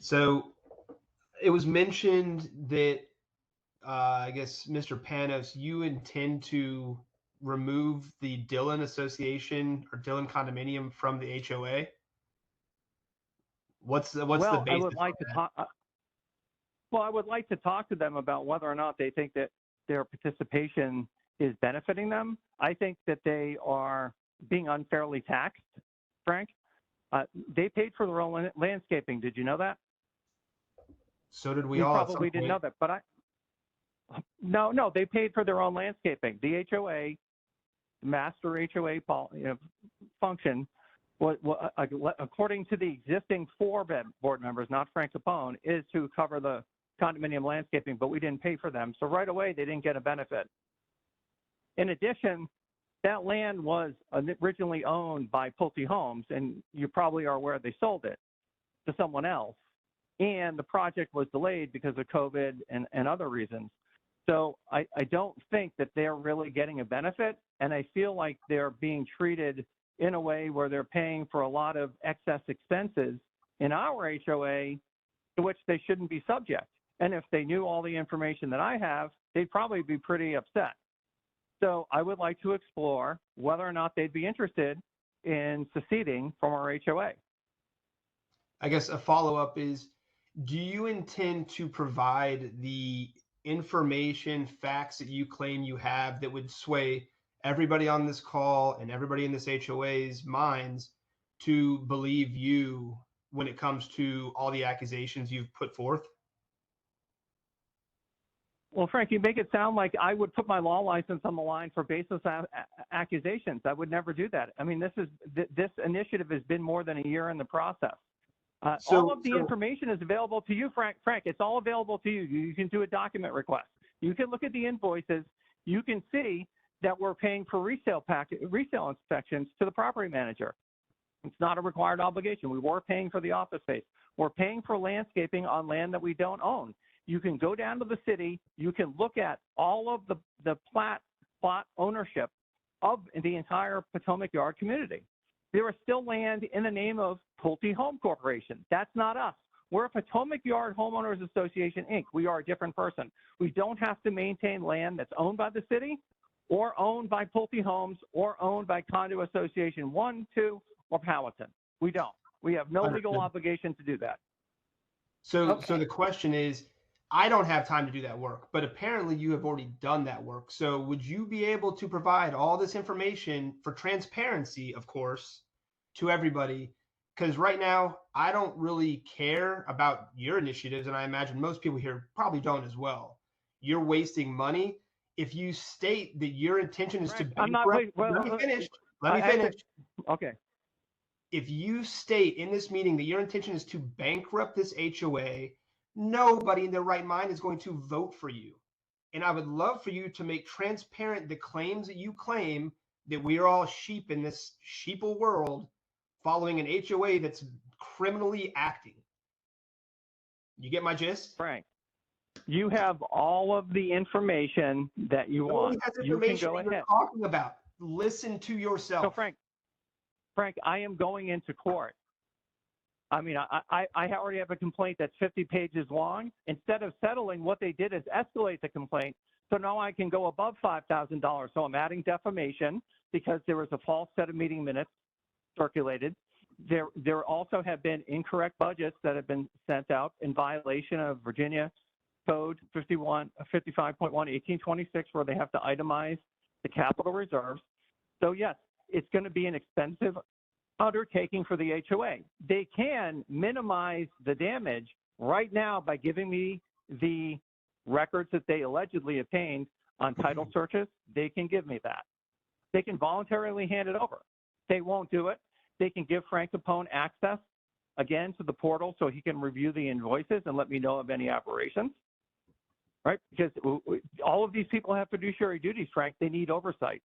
So it was mentioned that I guess Mr. Panos, you intend to remove the Dillon Association or Dillon condominium from the HOA. What's the Well, I basis would like to on that? talk. Well, I would like to talk to them about whether or not they think that their participation is benefiting them. I think that they are being unfairly taxed, Frank. They paid for their own landscaping. Did you know that? So did we You all at some probably didn't point. know that, but no, they paid for their own landscaping. The HOA, master HOA function, according to the existing four board members, not Frank Capone, is to cover the condominium landscaping, but we didn't pay for them. So right away, they didn't get a benefit. In addition, that land was originally owned by Pulte Homes, and you probably are aware they sold it to someone else. And the project was delayed because of COVID and other reasons. So I don't think that they're really getting a benefit, and I feel like they're being treated in a way where they're paying for a lot of excess expenses in our HOA to which they shouldn't be subject. And if they knew all the information that I have, they'd probably be pretty upset. So I would like to explore whether or not they'd be interested in seceding from our HOA. I guess a follow-up is, do you intend to provide the information, facts that you claim you have that would sway everybody on this call and everybody in this HOA's minds to believe you when it comes to all the accusations you've put forth? Well, Frank, you make it sound like I would put my law license on the line for baseless accusations. I would never do that. I mean, this initiative has been more than a year in the process. All of the information is available to you, Frank. Frank, it's all available to you. You can do a document request. You can look at the invoices. You can see that we're paying for resale inspections to the property manager. It's not a required obligation. We were paying for the office space. We're paying for landscaping on land that we don't own. You can go down to the city. You can look at all of the plot ownership of the entire Potomac Yard community. There is still land in the name of Pulte Home Corporation. That's not us. We're a Potomac Yard Homeowners Association, Inc. We are a different person. We don't have to maintain land that's owned by the city or owned by Pulte Homes or owned by Condo Association 1, 2, or Powhatan. We don't. We have no legal obligation to do that. So the question is, I don't have time to do that work, but apparently you have already done that work. So would you be able to provide all this information for transparency, of course, to everybody? Because right now, I don't really care about your initiatives, and I imagine most people here probably don't as well. You're wasting money. If you state that your intention is to bankrupt, let me finish. Let me finish. Okay. If you state in this meeting that your intention is to bankrupt this HOA, nobody in their right mind is going to vote for you. And I would love for you to make transparent the claims that you claim that we are all sheep in this sheeple world following an HOA that's criminally acting. You get my gist? Frank, you have all of the information that you want. You can go ahead. You're talking about. Listen to yourself. So Frank, I am going into court. I mean, I already have a complaint that's 50 pages long. Instead of settling, what they did is escalate the complaint. So now I can go above $5,000. So I'm adding defamation because there was a false set of meeting minutes circulated. There also have been incorrect budgets that have been sent out in violation of Virginia Code 55.1/1826, where they have to itemize the capital reserves. So yes, it's going to be an expensive undertaking for the HOA. They can minimize the damage right now by giving me the records that they allegedly obtained on title searches. They can give me that. They can voluntarily hand it over. They won't do it. They can give Frank Capone access again to the portal so he can review the invoices and let me know of any aberrations, right? Because all of these people have fiduciary duties, Frank. They need oversight.